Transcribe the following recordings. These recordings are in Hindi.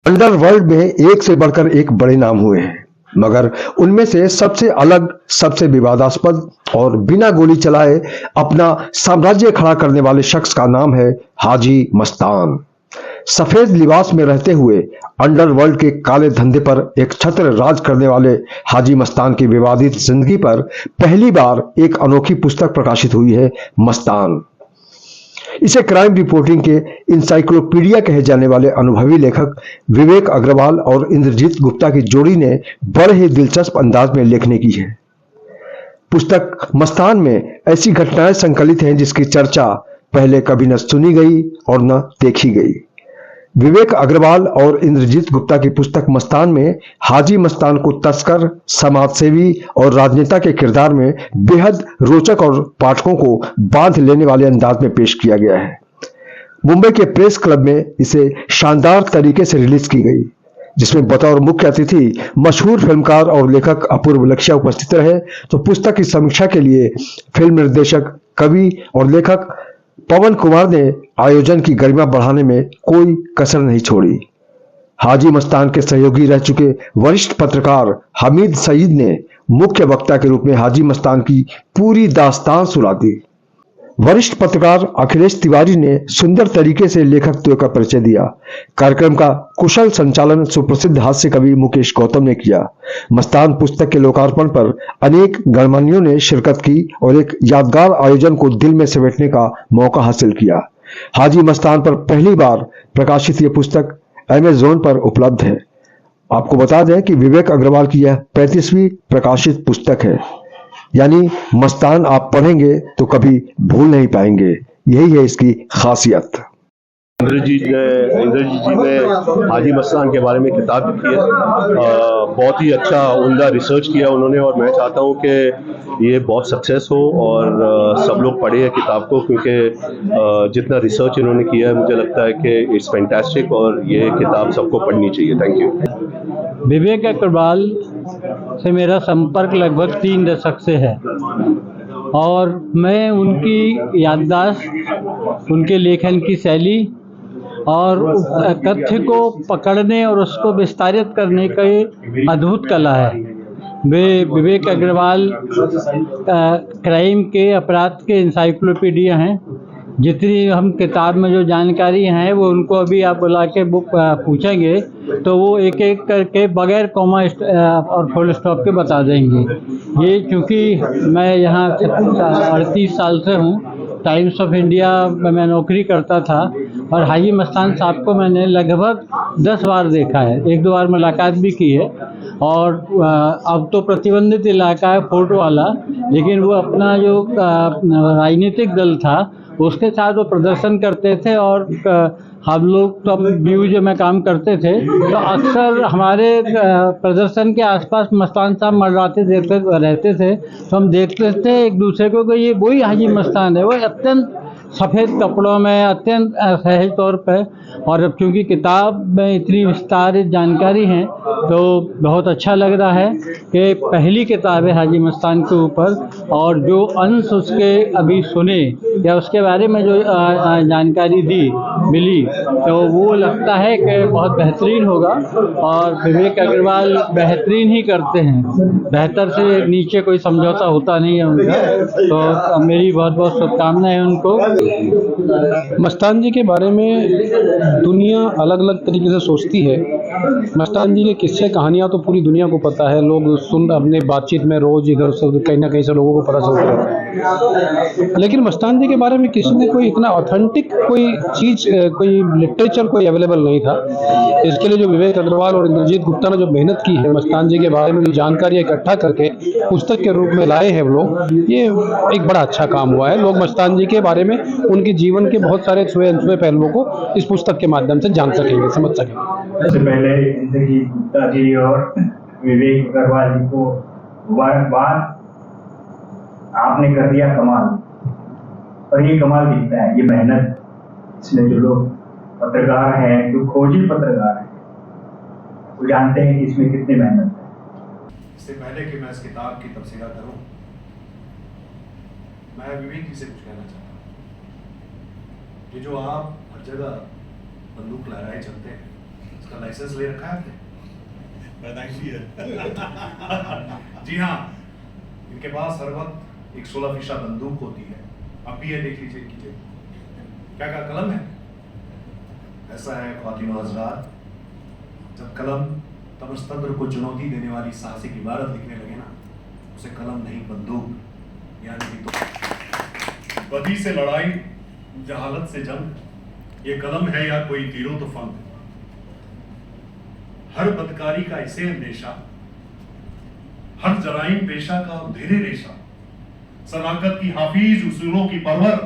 अंडरवर्ल्ड में एक से बढ़कर एक बड़े नाम हुए हैं, मगर उनमें से सबसे अलग, सबसे विवादास्पद और बिना गोली चलाए अपना साम्राज्य खड़ा करने वाले शख्स का नाम है हाजी मस्तान। सफेद लिबास में रहते हुए अंडरवर्ल्ड के काले धंधे पर एक छत्र राज करने वाले हाजी मस्तान की विवादित जिंदगी पर पहली बार एक अनोखी पुस्तक प्रकाशित हुई है, मस्तान। इसे क्राइम रिपोर्टिंग के इंसाइक्लोपीडिया कहे जाने वाले अनुभवी लेखक विवेक अग्रवाल और इंद्रजीत गुप्ता की जोड़ी ने बड़े ही दिलचस्प अंदाज में लिखने की है। पुस्तक मस्तान में ऐसी घटनाएं संकलित हैं जिसकी चर्चा पहले कभी न सुनी गई और न देखी गई। विवेक अग्रवाल और इंद्रजीत गुप्ता की पुस्तक मस्तान में हाजी मस्तान को तस्कर, समाजसेवी और राजनेता के किरदार में बेहद रोचक और पाठकों को बांध लेने वाले अंदाज में पेश किया गया है। मुंबई के प्रेस क्लब में इसे शानदार तरीके से रिलीज की गई, जिसमें बतौर मुख्य अतिथि मशहूर फिल्मकार और लेखक अपूर्व लक्ष्या उपस्थित रहे। तो पुस्तक की समीक्षा के लिए फिल्म निर्देशक, कवि और लेखक पवन कुमार ने आयोजन की गरिमा बढ़ाने में कोई कसर नहीं छोड़ी। हाजी मस्तान के सहयोगी रह चुके वरिष्ठ पत्रकार हमीद सईद ने मुख्य वक्ता के रूप में हाजी मस्तान की पूरी दास्तान सुना दी। वरिष्ठ पत्रकार अखिलेश तिवारी ने सुंदर तरीके से लेखकत्व का परिचय दिया। कार्यक्रम का कुशल संचालन सुप्रसिद्ध हास्य कवि मुकेश गौतम ने किया। मस्तान पुस्तक के लोकार्पण पर अनेक गणमान्यों ने शिरकत की और एक यादगार आयोजन को दिल में समेटने का मौका हासिल किया। हाजी मस्तान पर पहली बार प्रकाशित यह पुस्तक अमेज़न पर उपलब्ध है। आपको बता दें कि विवेक अग्रवाल की यह 35वीं प्रकाशित पुस्तक है, यानी मस्तान आप पढ़ेंगे तो कभी भूल नहीं पाएंगे। यही है इसकी खासियत। इंद्रजीत जी ने हाजी मस्तान के बारे में किताब लिखी है। बहुत ही अच्छा उम्दा रिसर्च किया उन्होंने और मैं चाहता हूँ कि ये बहुत सक्सेस हो और सब लोग पढ़े ये किताब को, क्योंकि जितना रिसर्च इन्होंने किया है मुझे लगता है कि इट्स फैंटास्टिक और ये किताब सबको पढ़नी चाहिए। Thank you. विवेक अग्रवाल से मेरा संपर्क लगभग 3 दशक से है और मैं उनकी याददाश्त, उनके लेखन की शैली और तथ्य को पकड़ने और उसको विस्तारित करने का अद्भुत कला है। वे विवेक अग्रवाल क्राइम के, अपराध के इंसाइक्लोपीडिया हैं। जितनी हम किताब में जो जानकारी हैं वो उनको अभी आप बुला के पूछेंगे तो वो एक एक करके बगैर कॉमा और फुल स्टॉप के बता देंगे। ये चूँकि मैं यहाँ 38 साल से हूँ, टाइम्स ऑफ इंडिया में मैं नौकरी करता था और हाजी मस्तान साहब को मैंने लगभग 10 बार देखा है, 1-2 बार मुलाकात भी की है। और अब तो प्रतिबंधित इलाका है फोर्ट वाला, लेकिन वो अपना जो राजनीतिक दल था उसके साथ वो प्रदर्शन करते थे और हम लोग तो न्यूज में काम करते थे तो अक्सर हमारे प्रदर्शन के आसपास मस्तान साहब मंडराते रहते थे, तो हम देखते थे एक दूसरे को कि ये वही हाजी मस्तान है। वो अत्यंत सफ़ेद कपड़ों में, अत्यंत सहज तौर पे, और अब क्योंकि किताब में इतनी विस्तारित जानकारी है तो बहुत अच्छा लग रहा है कि पहली किताब है हाजी मस्तान के ऊपर, और जो अंश उसके अभी सुने या उसके बारे में जो जानकारी मिली तो वो लगता है कि बहुत बेहतरीन होगा। और विवेक अग्रवाल बेहतरीन ही करते हैं, बेहतर से नीचे कोई समझौता होता नहीं है उनका, तो मेरी बहुत बहुत शुभकामनाएं उनको। मस्तान जी के बारे में दुनिया अलग अलग तरीके से सोचती है। मस्तान जी के किस्से कहानियाँ तो पूरी दुनिया को पता है, लोग सुन अपने बातचीत में रोज इधर से कहीं ना कहीं से लोगों को पता चलता रहता है। लेकिन मस्तान जी के बारे में किसी ने कोई इतना ऑथेंटिक कोई चीज़, कोई लिटरेचर कोई अवेलेबल नहीं था। इसके लिए जो विवेक अग्रवाल और इंद्रजीत गुप्ता ने जो मेहनत की है मस्तान जी के बारे में जो जानकारी इकट्ठा करके पुस्तक के रूप में लाए हैं वो लोग, ये एक बड़ा अच्छा काम हुआ है। लोग मस्तान जी के बारे में, उनके जीवन के बहुत सारे छुए अनछुए पहलुओं को इस पुस्तक के माध्यम से जान सकेंगे, समझ सकेंगे। सबसे पहले इंद्रजीत गुप्ता जी और विवेक अग्रवाल जी को मुबारकबाद। आपने कर दिया कमाल, और ये कमाल दिखता है, ये मेहनत, इसमें जो लोग पत्रकार हैं, जो खोजी पत्रकार हैं, वो जानते हैं कि इसमें कितनी मेहनत है। इससे पहले कि मैं इस किताब की तफसीला करूं, मैं विवेक जी से कुछ कहना चाहता हूँ। ये जो आप हर जगह बंदूक लहराए चलते हैं, उसका लाइसेंस ले रखा है आपने? पैदाइशी है। जी हाँ, इनके पास हर वक्त एक 16 बंदूक होती है। अब भी ये देख लीजिए कीजिए, क्या क्या कलम है। ऐसा है ख्वातीनो हज़रात, जब कलम तमस्तब्र को चुनौती देने वाली साहसिक इबारत लिखने लगे ना, उसे कलम नहीं बंदूक, यानी कि तो बदी से लड़ाई, जहालत से जंग, ये कलम है या कोई तीरो तुफंग। हर बदकारी का इसे अंदेशा, हर जराइम पेशा का अंधेरे रेशा, सदाकत की हाफिज उसूलों की परवर,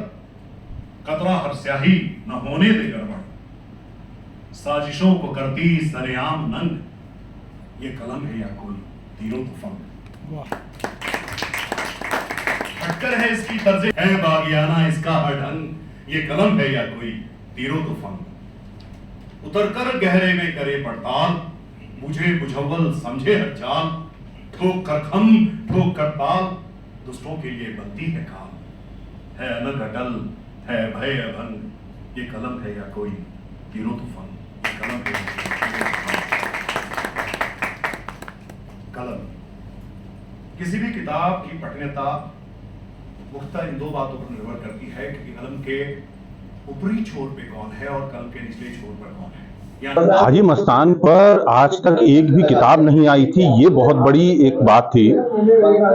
कतरा हर स्याही न होने दे गड़बड़, साजिशों को करती सरेआम नंग, ये कलम है या कोई तीरो तुफंग। टक्कर है इसकी तर्ज है बागियाना इसका हर ढंग, ये कलम है या कोई तीरो तुफंग। उतरकर गहरे में करे पड़ताल, बुझे बुझव्वल समझे हर चाल, ठोक कर खम ठोक कर ताल, दुष्टों के लिए बनती है काल। है अनग अटल है भय अभंग, ये कलम है या कोई तीरो तुफंग। ये कलम है कलम। किसी भी किताब की पठनीयता मुख्तलिफ इन दो बातों पर निर्भर करती है कि कलम के ऊपरी छोर पे कौन है और कलम के निचले छोर पर कौन है। हाजी मस्तान पर आज तक एक भी किताब नहीं आई थी, ये बहुत बड़ी एक बात थी।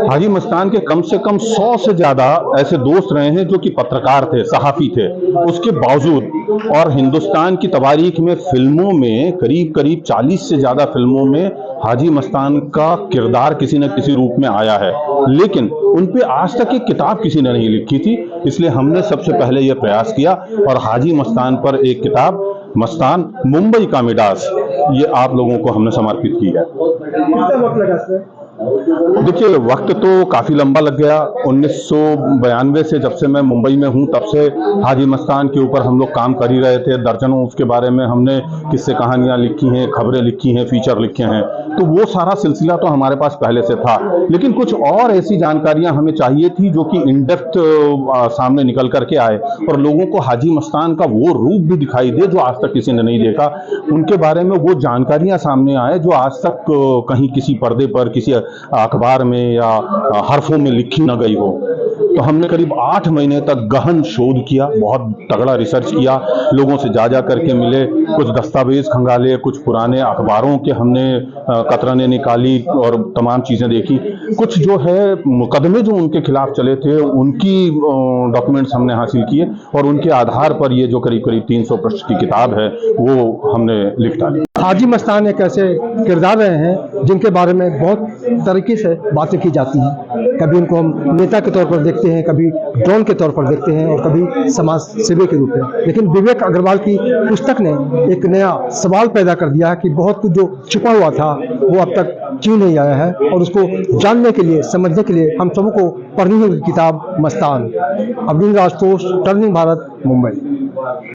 हाजी मस्तान के कम से कम 100 से ज्यादा ऐसे दोस्त रहे हैं जो कि पत्रकार थे, सहाफ़ी थे। उसके बावजूद और हिंदुस्तान की तवारीख में फिल्मों में करीब 40 से ज्यादा फिल्मों में हाजी मस्तान का किरदार किसी न किसी रूप में आया है, लेकिन उन पे आज तक एक किताब किसी ने नहीं लिखी थी। इसलिए हमने सबसे पहले यह प्रयास किया और हाजी मस्तान पर एक किताब मस्तान मुंबई का मिडास, ये आप लोगों को हमने समर्पित की है। कितना वक्त लगा इसमें? देखिए, वक्त तो काफ़ी लंबा लग गया। 1992 से जब से मैं मुंबई में हूँ, तब से हाजी मस्तान के ऊपर हम लोग काम कर ही रहे थे। दर्जनों उसके बारे में हमने किस्से कहानियाँ लिखी हैं, खबरें लिखी हैं, फीचर लिखे हैं, तो वो सारा सिलसिला तो हमारे पास पहले से था। लेकिन कुछ और ऐसी जानकारियाँ हमें चाहिए थी जो कि इन डेप्थ सामने निकल करके आए और लोगों को हाजी मस्तान का वो रूप भी दिखाई दे जो आज तक किसी ने नहीं देखा। उनके बारे में वो जानकारियाँ सामने आए जो आज तक कहीं किसी पर्दे पर, किसी अखबार में या हरफों में लिखी न गई हो। तो हमने करीब 8 महीने तक गहन शोध किया, बहुत तगड़ा रिसर्च किया, लोगों से जा करके मिले, कुछ दस्तावेज खंगाले, कुछ पुराने अखबारों के हमने कतरने निकाली और तमाम चीज़ें देखी। कुछ जो है मुकदमे जो उनके खिलाफ चले थे उनकी डॉक्यूमेंट्स हमने हासिल किए और उनके आधार पर ये जो करीब 300 पृष्ठ की किताब है वो हमने लिख डाली। हाजी मस्तान एक ऐसे किरदार रहे हैं जिनके बारे में बहुत तरीके से बातें की जाती हैं। कभी उनको हम नेता के तौर पर देखते हैं, कभी डॉन के तौर पर देखते हैं और कभी समाज सेवी के रूप में। लेकिन विवेक अग्रवाल की पुस्तक ने एक नया सवाल पैदा कर दिया है कि बहुत कुछ जो छुपा हुआ था वो अब तक क्यों नहीं आया है, और उसको जानने के लिए, समझने के लिए हम सबको पढ़नी होगी किताब मस्तान। अब्दुल राज टर्निंग भारत, मुंबई।